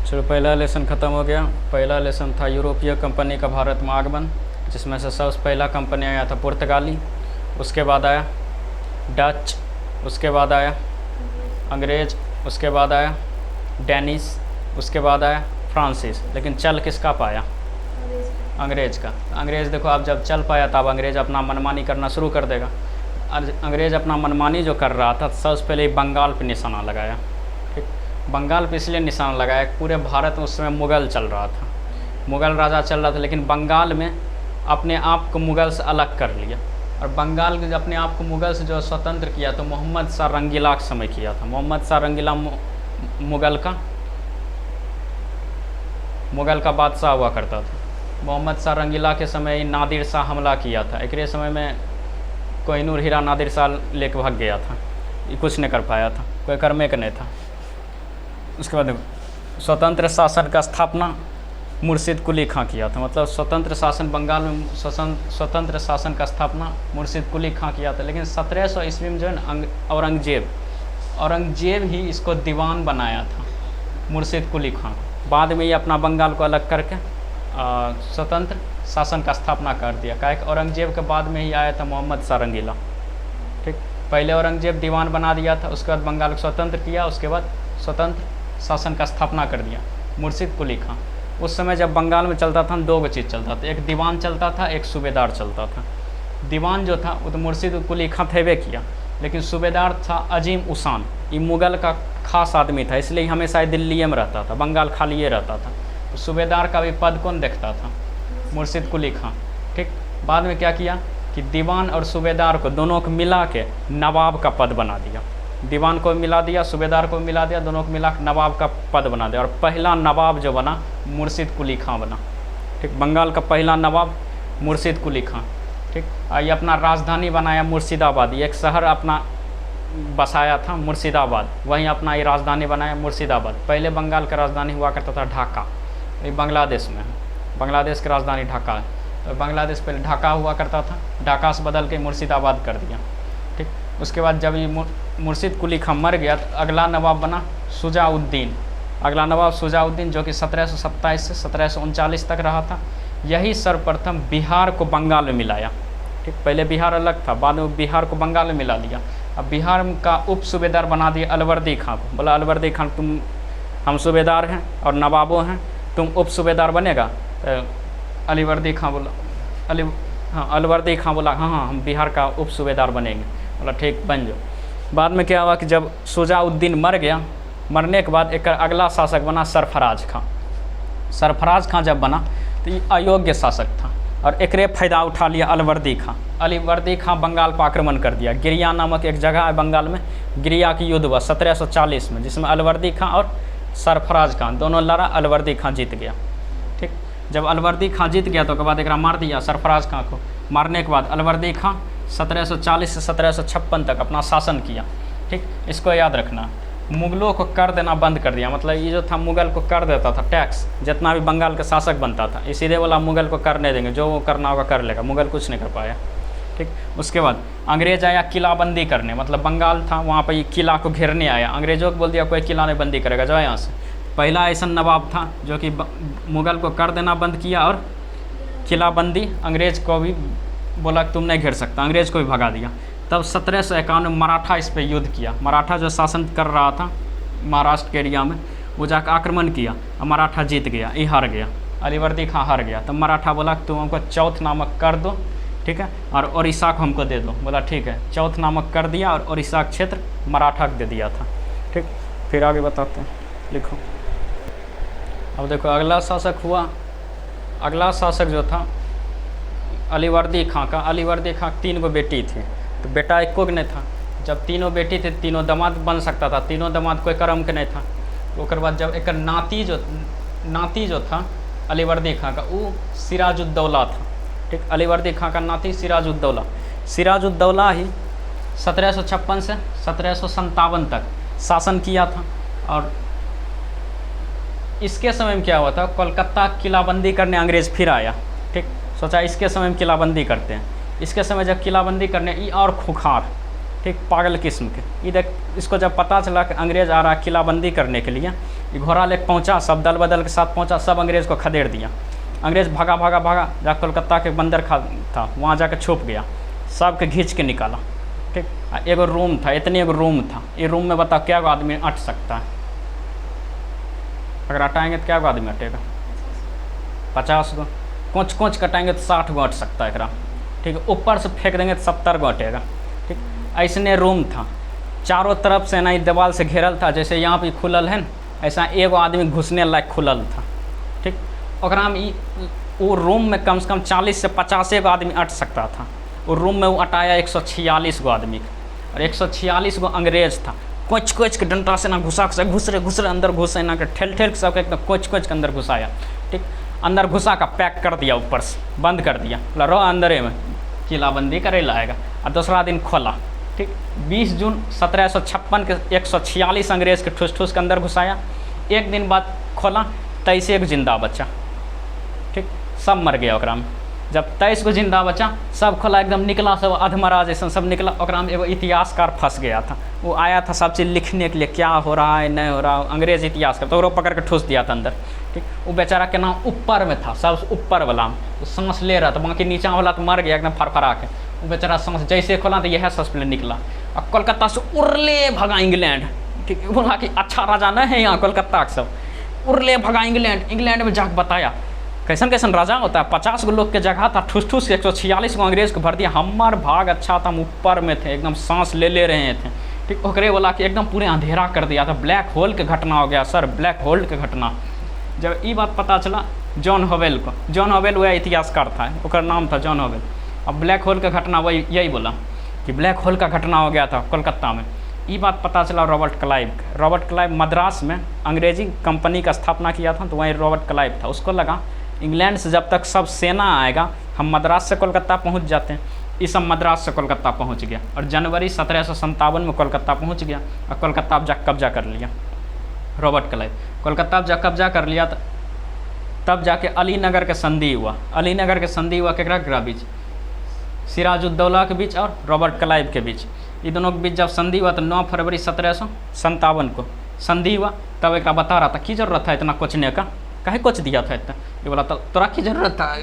चलो पहला लेसन ख़त्म हो गया। पहला लेसन था यूरोपीय कंपनी का भारत में आगमन, जिसमें से सबसे पहला कंपनी आया था पुर्तगाली, उसके बाद आया डच, उसके बाद आया अंग्रेज़, उसके बाद आया डेनिश, उसके बाद आया फ्रांसीस। लेकिन चल किसका पाया? अंग्रेज़ का। अंग्रेज़ देखो अब जब चल पाया तब अंग्रेज़ अपना मनमानी करना शुरू कर देगा। अंग्रेज़ अपना मनमानी जो कर रहा था सबसे पहले बंगाल पे निशाना लगाया। ठीक, बंगाल पे इसलिए निशाना लगाया, पूरे भारत में उस समय मुग़ल चल रहा था, मुग़ल राजा चल रहा था, लेकिन बंगाल में अपने आप को मुग़ल से अलग कर लिया। और बंगाल के अपने आप को मुग़ल से जो स्वतंत्र किया तो मोहम्मद शाह रंगीला के समय किया था। मोहम्मद शाह रंगीला मुग़ल का बादशाह हुआ करता था। मोहम्मद शाह रंगीला के समय नादिर शाह हमला किया था। एक समय में कोहिनूर हीरा नादिर शाह लेके भाग गया था, ये कुछ नहीं कर पाया था, कोई कर्मे का नहीं था। उसके बाद स्वतंत्र शासन का स्थापना मुर्शिद कुली खां किया था। मतलब स्वतंत्र शासन बंगाल में स्वतंत्र शासन का स्थापना मुर्शिद कुली खां किया था। लेकिन 1700 ईस्वी में जो है ना औरंगजेब ही इसको दीवान बनाया था, मुर्शिद कुली खां। बाद में ये अपना बंगाल को अलग करके स्वतंत्र शासन का स्थापना कर दिया। क्या कि औरंगजेब के बाद में ही आया था मोहम्मद शाह रंगीला। ठीक, पहले औरंगजेब दीवान बना दिया था, उसके बाद बंगाल को स्वतंत्र किया, उसके बाद स्वतंत्र शासन का स्थापना कर दिया मुर्शिद कुली खां। उस समय जब बंगाल में चलता था दो चीज़ चलता था, एक दीवान चलता था, एक सूबेदार चलता था। दीवान जो था वो तो मुर्शिद कुली खां थे किया, लेकिन सूबेदार था अजीम उसान। ये मुग़ल का खास आदमी था, इसलिए हमेशा दिल्ली में रहता था, बंगाल खाली रहता था। तो सूबेदार का भी पद कौन देखता था? मुर्शिद कुली खां। ठीक, बाद में क्या किया कि दीवान और सूबेदार को दोनों को मिला के नवाब का पद बना दिया। दीवान को मिला दिया, सूबेदार को मिला दिया, दोनों को मिला नवाब का पद बना दिया। और पहला नवाब जो बना मुर्शिद कुली खां बना। ठीक, बंगाल का पहला नवाब मुर्शिद कुली खां। ठीक, ये अपना राजधानी बनाया मुर्शिदाबाद, एक शहर अपना बसाया था मुर्शिदाबाद, वहीं अपना ये राजधानी बनाया मुर्शिदाबाद। पहले बंगाल का राजधानी हुआ करता था ढाका, ये बांग्लादेश में है, बांग्लादेश की राजधानी ढाका है। तो बांग्लादेश पहले ढाका हुआ करता था, ढाका से बदल के मुर्शिदाबाद कर दिया। ठीक, उसके बाद जब ये मुर्शिद कुली खां मर गया तो अगला नवाब बना शुजाउद्दीन। अगला नवाब शुजाउद्दीन जो कि 1727 से 1739 तक रहा था। यही सर्वप्रथम बिहार को बंगाल में मिलाया। ठीक, पहले बिहार अलग था, बाद में बिहार को बंगाल में मिला दिया। अब बिहार का उप सूबेदार बना दिया अलवर्दी खां को। बोला अलवर्दी खां तुम, हम सूबेदार हैं और नवाबों हैं, तुम उप सूबेदार बनेगा। तो अलवर्दी खां बोला अलवर्दी खां बोला हाँ हम बिहार का उप सूबेदार बनेंगे। बोला ठीक बन जाओ। बाद में क्या हुआ कि जब शुजाउद्दीन मर गया, मरने के बाद एक अगला शासक बना सरफराज खां। सरफराज खां जब बना तो ये अयोग्य शासक था और एकरे फ़ायदा उठा लिया अलवर्दी खां। अलवर्दी खां बंगाल पर आक्रमण कर दिया। गिरिया नामक एक जगह है बंगाल में, गिरिया की युद्ध हुआ 1740 में, जिसमें अलवर्दी खां और सरफराज खां दोनों लड़ा, अलवर्दी खां जीत गया। ठीक, जब अलवर्दी खां जीत गया तो उसके बाद एक मार दिया सरफराज खां को। मारने के बाद अलवर्दी खां 1740 से 1756 तक अपना शासन किया। ठीक, इसको याद रखना। मुग़लों को कर देना बंद कर दिया। मतलब ये जो था मुग़ल को कर देता था टैक्स, जितना भी बंगाल का शासक बनता था इसीलिए बोला मुग़ल को कर नहीं देंगे, जो वो करना होगा कर लेगा। मुग़ल कुछ नहीं कर पाया। ठीक, उसके बाद अंग्रेज़ आया किलाबंदी करने। मतलब बंगाल था, वहाँ पर ये किला को घेरने आया। अंग्रेज़ों को बोल दिया कोई किला नहीं बंदी करेगा, जाओ यहाँ से। पहला ऐसा नवाब था जो कि मुग़ल को कर देना बंद किया और किलाबंदी, अंग्रेज़ को भी बोला तुम नहीं घेर सकता, अंग्रेज़ को भी भगा दिया। तब 1751 में मराठा इस पर युद्ध किया। मराठा जो शासन कर रहा था महाराष्ट्र के एरिया में, वो जाकर आक्रमण किया और मराठा जीत गया, ये हार गया, अलवर्दी खां हार गया। तब मराठा बोला तुम हमको चौथ नामक कर दो, ठीक है, और उड़ीसा को हमको दे दो। बोला ठीक है, चौथ नामक कर दिया और उड़ीसा का क्षेत्र मराठा को दे दिया था। ठीक, फिर आगे बताते हैं, लिखो। अब देखो अगला शासक हुआ, अगला शासक जो था अलवर्दी खां का। अलवर्दी खां 3 गो बेटी थी, तो बेटा एको के नहीं था। जब तीनों बेटी थे, तीनों दामाद बन सकता था, तीनों दामाद कोई कर्म के नहीं था। तो उसके बाद जब एक नाती जो था अलवर्दी खां का, वो सिराजुद्दौला था। ठीक, अलवर्दी खां का नाती सिराजुद्दौला। सिराजुद्दौला ही 1756 से 1757 तक शासन किया था। और इसके समय में क्या हुआ था, कोलकाता किलाबंदी करने अंग्रेज़ फिर आया। ठीक, सोचा इसके समय में किलाबंदी करते हैं। इसके समय जब किलाबंदी करने, ये और खुखार, ठीक, पागल किस्म के, ये देख, इसको जब पता चला कि अंग्रेज़ आ रहा है किलाबंदी करने के लिए, ये घोड़ा लेके पहुँचा, सब दल बदल के साथ पहुँचा, सब अंग्रेज़ को खदेड़ दिया। अंग्रेज़ भागा भागा भागा, जा कोलकाता के बंदर खा था वहाँ जाके छुप गया, सबके घींच के निकाला। ठीक, एगो रूम था, इतनी एगो रूम था, ये रूम में बताओ क्या गो आदमी अट सकता है? अगर हटाएंगे तो क्या गो आदमी हटेगा? 50 गो। कोच कोच कटाएंगे तो 60 गो हट सकता है एकरा। ठीक है, ऊपर से फेंक देंगे तो 70 गो हटेगा। ठीक, ऐसने रूम था, चारों तरफ से ना दीवार से घेरल था, जैसे यहाँ पे खुलल है न, ऐसा एगो आदमी घुसने लायक खुलल था। ठीक, ओकरा में वो रूम में कम से कम 40 से 50 गो आदमी अट सकता था। वो रूम में वो अटाया 146 गो आदमी का, और 146 गो अंग्रेज़ था। कोच कोच के डंडा से ना घुसा के घुसरे अंदर घुसे ना के ठेल ठेल के सबके एकदम कोच कोच के अंदर घुसाया। ठीक, अंदर घुसा का पैक कर दिया, ऊपर से बंद कर दिया, बोला रो अंदर में किलाबंदी करे लाएगा। और दूसरा दिन खोला। ठीक, 20 जून 1756 के 146 अंग्रेज़ के ठूस ठूस के अंदर घुसाया। एक दिन बाद खोला, 23 एक जिंदा बचा। ठीक, सब मर गया ओकरा में। जब 23 को जिंदा बचा, सब खोला, एकदम निकला, सब अधमरा जैसा सब निकला। ओकरा में एगो इतिहासकार फंस गया था, वो आया था सब चीज़ लिखने के लिए, क्या हो रहा है नहीं हो रहा, अंग्रेज़ इतिहासकार, तो वो पकड़ के ठूस दिया था अंदर। ठीक, वो बेचारा के नाम ऊपर में था, सब ऊपर वाला में वो सांस ले रहा था, बाकी नीचा वाला तो मर गया एकदम फरफरा के। वो बेचारा सांस जैसे खोला तो यह सस्पेंड निकला, और कोलकाता से उड़ले भगा इंग्लैंड। ठीक, बोला कि अच्छा राजा नहीं है यहाँ कोलकाता के, सब उड़ले भगा इंग्लैंड। इंग्लैंड में जाकर बताया कैसन कैसन राजा होता है, 50 गो लोग के जगह था, ठूस ठूस के 146 को अंग्रेज़ को भर दिया। हमार भाग अच्छा था, हम ऊपर में थे, एकदम सांस ले रहे थे। ठीक, ओकरे बोला कि एकदम पूरे अंधेरा कर दिया था, ब्लैक होल के घटना हो गया सर, ब्लैक होल के घटना। जब ये बात पता चला जॉन हवेल को, जॉन हवेल वह इतिहासकार था, ओकर नाम था जॉन हवेल। अब ब्लैक होल का घटना वही यही बोला कि ब्लैक होल का घटना हो गया था कोलकाता में। ये बात पता चला Robert Clive. Robert Clive Madras में अंग्रेजी कंपनी का स्थापना किया था, तो वहीं रॉबर्ट क्लाइव था। उसको लगा इंग्लैंड से जब तक सब सेना आएगा, हम मद्रास से कोलकाता पहुंच जाते हैं। ये सब मद्रास से कोलकाता पहुंच गया, और जनवरी 1757 में कोलकाता पहुंच गया, और कोलकाता जा कब्जा कर लिया रॉबर्ट क्लाइव। कोलकाता जब कब्जा कर लिया तब जाके अलीनगर के संधि हुआ। अलीनगर के संधि हुआ केकरा बीच? सिराजुद्दौला के बीच और रॉबर्ट क्लाइव के बीच। ये दोनों के बीच जब संधि हुआ तो 9 फरवरी 1757 को संधि हुआ। तब एक बता रहा था की जरूरत था इतना कोचने का, काहे कोच दिया था इतना? ये बोला तोरा की जरूरत था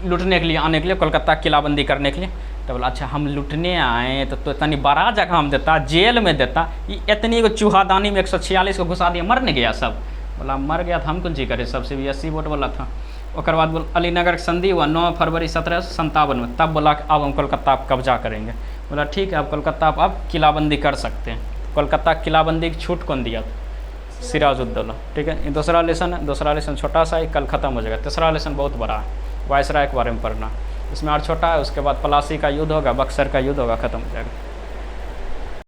लूटने के लिए, आने के लिए, कोलकाता किलाबंदी करने के लिए? तो बोला अच्छा हम लूटने आए तो इतनी बड़ा जगह हम देता, जेल में देता, ये इतनी को चूहादानी में 146 को घुसा दिया, मर नहीं गया सब? बोला मर गया था, हम कौन चीज करे, सबसे भी 80 वोट वाला था। और बाद बोल अलीनगर की संधि हुआ 9 फरवरी 1757 में। तब बोला कि अब हम कोलकाता आप कब्जा करेंगे। बोला ठीक है, अब कोलकाता आप अब किलाबंदी कर सकते हैं। कोलकाता किलाबंदी की छूट कौन दिया था? सिराजुद्दौला। ठीक है, ये दूसरा लेसन है। दूसरा लेसन छोटा सा ही, कल ख़त्म हो जाएगा। तीसरा लेसन बहुत बड़ा है, वायसराय के बारे में पढ़ना। इसमें और छोटा है, उसके बाद प्लासी का युद्ध होगा, बक्सर का युद्ध होगा, ख़त्म हो जाएगा।